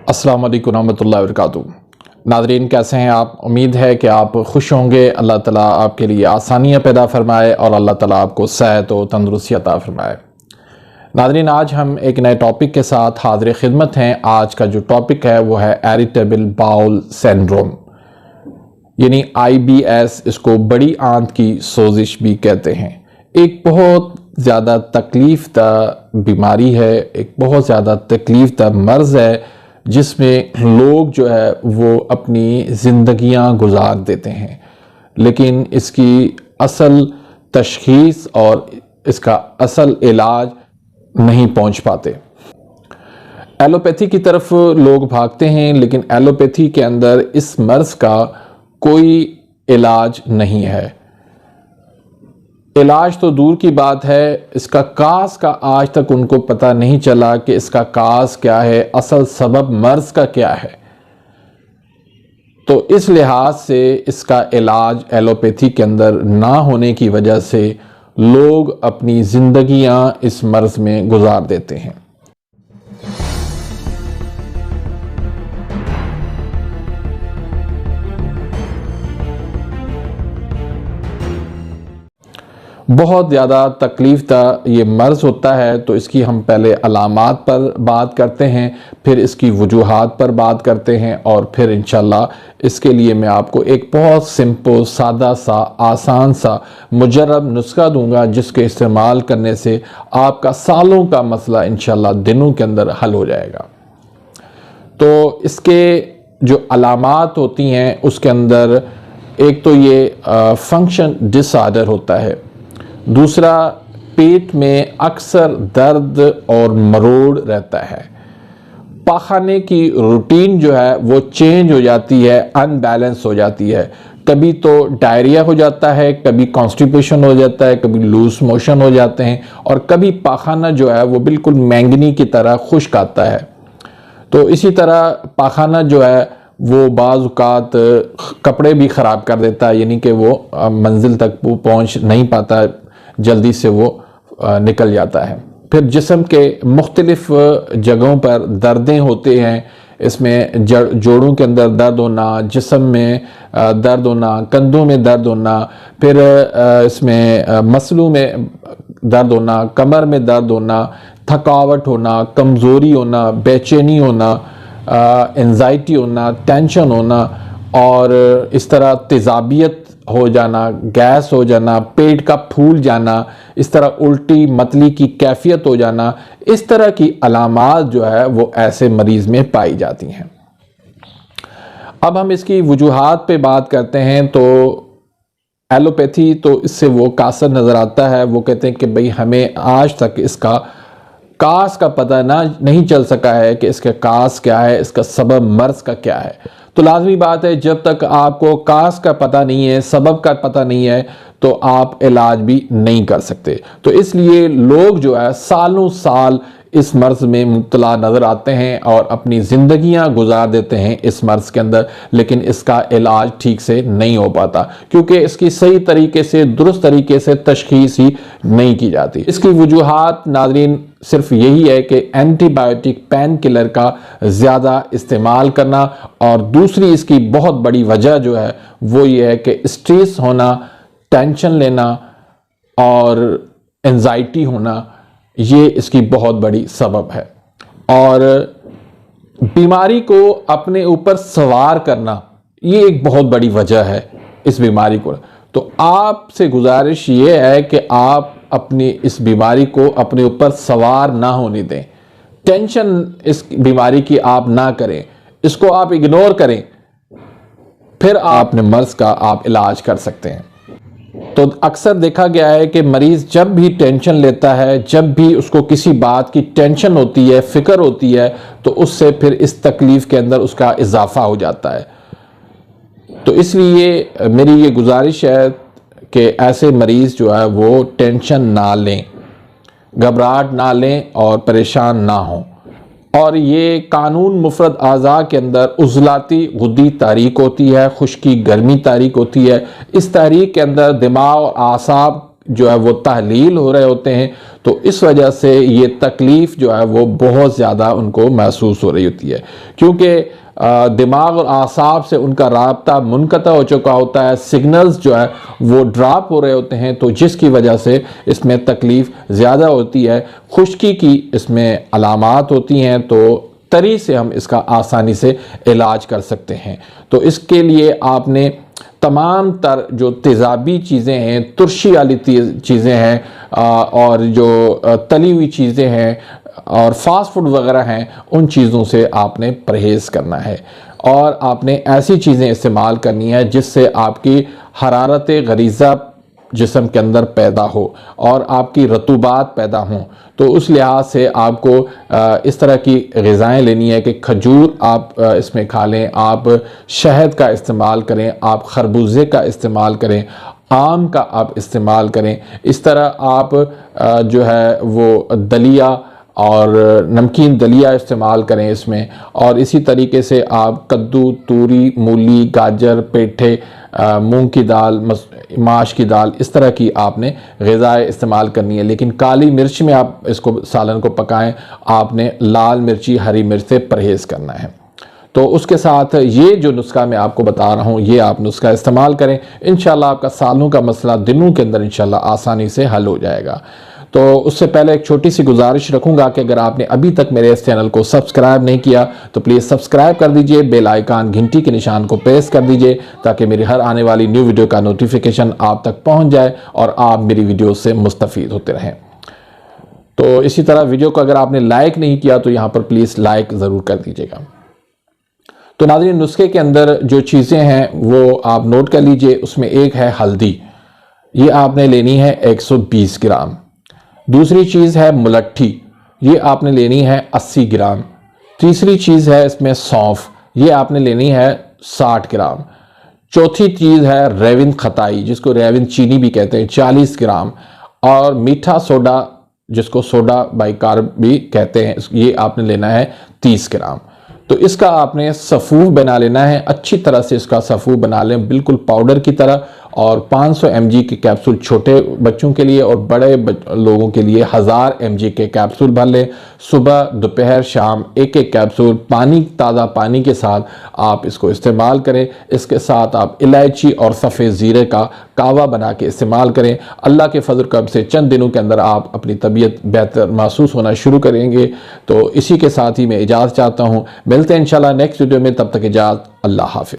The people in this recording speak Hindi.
अस्सलाम वालेकुम रहमतुल्लाहि व बरकातुहू। नाज़रीन, कैसे हैं आप? उम्मीद है कि आप खुश होंगे। अल्लाह ताला आपके लिए आसानियाँ पैदा फरमाए और अल्लाह ताला आपको सेहत और तंदुरुस्ती अता फरमाए। नाज़रीन, आज हम एक नए टॉपिक के साथ हाज़िर खिदमत हैं। आज का जो टॉपिक है वो है इरिटेबल बाउल सिंड्रोम, यानी IBS। इसको बड़ी आंत की सोजिश भी कहते हैं। एक बहुत ज़्यादा तकलीफ़ दह बीमारी है, एक बहुत ज़्यादा तकलीफ़ दह मर्ज़ है जिसमें लोग जो है वो अपनी ज़िंदगियां गुजार देते हैं, लेकिन इसकी असल तशख़ीस और इसका असल इलाज नहीं पहुंच पाते। एलोपैथी की तरफ लोग भागते हैं, लेकिन एलोपैथी के अंदर इस मर्ज़ का कोई इलाज नहीं है। इलाज तो दूर की बात है, इसका काज का आज तक उनको पता नहीं चला कि इसका काज क्या है, असल सबब मर्ज का क्या है। तो इस लिहाज से इसका इलाज एलोपैथी के अंदर ना होने की वजह से लोग अपनी ज़िंदगियां इस मर्ज में गुजार देते हैं। बहुत ज़्यादा तकलीफ़ ये मर्ज़ होता है। तो इसकी हम पहले अलामात पर बात करते हैं, फिर इसकी वजूहात पर बात करते हैं और फिर इंशाल्लाह इसके लिए मैं आपको एक बहुत सिंपल, सादा सा, आसान सा, मुजर्रब नुस्खा दूंगा जिसके इस्तेमाल करने से आपका सालों का मसला इंशाल्लाह दिनों के अंदर हल हो जाएगा। तो इसके जो अलामात होती हैं उसके अंदर एक तो ये फंक्शन डिसऑर्डर होता है, दूसरा पेट में अक्सर दर्द और मरोड़ रहता है, पाखाने की रूटीन जो है वो चेंज हो जाती है, अनबैलेंस हो जाती है। कभी तो डायरिया हो जाता है, कभी कॉन्स्टिपेशन हो जाता है, कभी लूज मोशन हो जाते हैं और कभी पाखाना जो है वो बिल्कुल मैंगनी की तरह खुश्क आता है। तो इसी तरह पाखाना जो है वो बाज़-औक़ात कपड़े भी ख़राब कर देता है, यानी कि वो मंजिल तक वो पहुँच नहीं पाता, जल्दी से वो निकल जाता है। फिर जिस्म के मुख्तलिफ जगहों पर दर्दें होते हैं, इसमें जोड़ों के अंदर दर्द होना, जिस्म में दर्द होना, कंधों में दर्द होना, फिर इसमें मसलों में दर्द होना, कमर में दर्द होना, थकावट होना, कमज़ोरी होना, बेचैनी होना, एंजाइटी होना, टेंशन होना और इस तरह तेज़ाबियत हो जाना, गैस हो जाना, पेट का फूल जाना, इस तरह उल्टी मतली की कैफियत हो जाना, इस तरह की अलामात जो है वो ऐसे मरीज़ में पाई जाती हैं। अब हम इसकी वजूहात पे बात करते हैं। तो एलोपैथी तो इससे वो कासर नज़र आता है। वो कहते हैं कि भाई हमें आज तक इसका कास का पता नहीं चल सका है कि इसका कास क्या है, इसका सबब मर्ज का क्या है। तो लाजमी बात है, जब तक आपको कास का पता नहीं है, सबब का पता नहीं है, तो आप इलाज भी नहीं कर सकते। तो इसलिए लोग जो है सालों साल इस मर्ज में मुब्तला नज़र आते हैं और अपनी ज़िंदगियां गुजार देते हैं इस मर्ज के अंदर, लेकिन इसका इलाज ठीक से नहीं हो पाता क्योंकि इसकी सही तरीके से, दुरुस्त तरीके से तशख़ीस ही नहीं की जाती। इसकी वजूहात नाज़रीन सिर्फ यही है कि एंटीबायोटिक पेन किलर का ज़्यादा इस्तेमाल करना, और दूसरी इसकी बहुत बड़ी वजह जो है वो ये है कि स्ट्रेस होना, टेंशन लेना और एंजाइटी होना, ये इसकी बहुत बड़ी सबब है। और बीमारी को अपने ऊपर सवार करना, ये एक बहुत बड़ी वजह है इस बीमारी को। तो आपसे गुजारिश ये है कि आप अपनी इस बीमारी को अपने ऊपर सवार ना होने दें, टेंशन इस बीमारी की आप ना करें, इसको आप इग्नोर करें, फिर आप अपने मर्ज का आप इलाज कर सकते हैं। तो अक्सर देखा गया है कि मरीज जब भी टेंशन लेता है, जब भी उसको किसी बात की टेंशन होती है, फिक्र होती है, तो उससे फिर इस तकलीफ के अंदर उसका इजाफा हो जाता है। तो इसलिए मेरी ये गुजारिश है कि ऐसे मरीज जो है वो टेंशन ना लें, घबराहट ना लें और परेशान ना हों। और ये कानून मुफरद आज़ा के अंदर उज़लाती गुद्दी तारीक होती है, खुश्की गर्मी तारीक होती है। इस तारीक के अंदर दिमाग और आसाब जो है वो तहलील हो रहे होते हैं, तो इस वजह से ये तकलीफ़ जो है वो बहुत ज़्यादा उनको महसूस हो रही होती है, क्योंकि दिमाग और आसाब से उनका राब्ता मुनक़ता हो चुका होता है, सिग्नल्स जो है वो ड्रॉप हो रहे होते हैं, तो जिसकी वजह से इसमें तकलीफ़ ज़्यादा होती है। खुश्की की इसमें अलामात होती हैं, तो तरी से हम इसका आसानी से इलाज कर सकते हैं। तो इसके लिए आपने तमाम तर जो तेज़ाबी चीज़ें हैं, तुरशी वाली चीज़ें हैं और जो तली हुई चीज़ें हैं और फास्ट फूड वगैरह हैं, उन चीज़ों से आपने परहेज़ करना है और आपने ऐसी चीज़ें इस्तेमाल करनी है जिससे आपकी हरारत गरीज़ा जिस्म के अंदर पैदा हो और आपकी रतूबात पैदा हों। तो उस लिहाज से आपको इस तरह की ग़िज़ाएँ लेनी है कि खजूर आप इसमें खा लें, आप शहद का इस्तेमाल करें, आप खरबूजे का इस्तेमाल करें, आम का आप इस्तेमाल करें। इस तरह आप जो है वो दलिया और नमकीन दलिया इस्तेमाल करें इसमें, और इसी तरीके से आप कद्दू, तूरी, मूली, गाजर, पेठे, मूंग की दाल, माश की दाल, इस तरह की आपने ग़िज़ाएँ इस्तेमाल करनी है। लेकिन काली मिर्च में आप इसको सालन को पकाएं, आपने लाल मिर्ची, हरी मिर्च से परहेज़ करना है। तो उसके साथ ये जो नुस्खा मैं आपको बता रहा हूँ, ये आप नुस्खा इस्तेमाल करें, इंशाल्लाह आपका सालों का मसला दिनों के अंदर इंशाल्लाह आसानी से हल हो जाएगा। तो उससे पहले एक छोटी सी गुजारिश रखूंगा कि अगर आपने अभी तक मेरे इस चैनल को सब्सक्राइब नहीं किया तो प्लीज़ सब्सक्राइब कर दीजिए, बेल आइकन घंटी के निशान को प्रेस कर दीजिए ताकि मेरी हर आने वाली न्यू वीडियो का नोटिफिकेशन आप तक पहुंच जाए और आप मेरी वीडियो से मुस्तफ़ीद होते रहें। तो इसी तरह वीडियो को अगर आपने लाइक नहीं किया तो यहाँ पर प्लीज़ लाइक ज़रूर कर दीजिएगा। तो नाज़रीन, नुस्खे के अंदर जो चीज़ें हैं वो आप नोट कर लीजिए। उसमें एक है हल्दी, ये आपने लेनी है 120 ग्राम। दूसरी चीज़ है मुलट्ठी, ये आपने लेनी है 80 ग्राम। तीसरी चीज़ है इसमें सौंफ, ये आपने लेनी है 60 ग्राम। चौथी चीज़ है रेविन खताई, जिसको रेविन चीनी भी कहते हैं, 40 ग्राम। और मीठा सोडा, जिसको सोडा बाइकार्ब भी कहते हैं, ये आपने लेना है 30 ग्राम। तो इसका आपने सफ़ूफ बना लेना है, अच्छी तरह से इसका सफ़ूफ बना लें, बिल्कुल पाउडर की तरह। और 500 mg के कैप्सूल छोटे बच्चों के लिए और बड़े लोगों के लिए 1000 mg के कैप्सूल भर लें। सुबह, दोपहर, शाम एक एक कैप्सूल पानी, ताज़ा पानी के साथ आप इसको इस्तेमाल करें। इसके साथ आप इलायची और सफ़ेद ज़ीरे का कावा बना के इस्तेमाल करें। अल्लाह के फजल करम से चंद दिनों के अंदर आप अपनी तबीयत बेहतर महसूस होना शुरू करेंगे। तो इसी के साथ ही मैं इजाज़त चाहता हूँ, मिलते हैं इंशाल्लाह नेक्स्ट वीडियो में, तब तक इजाज़त, अल्लाह हाफ़िज़।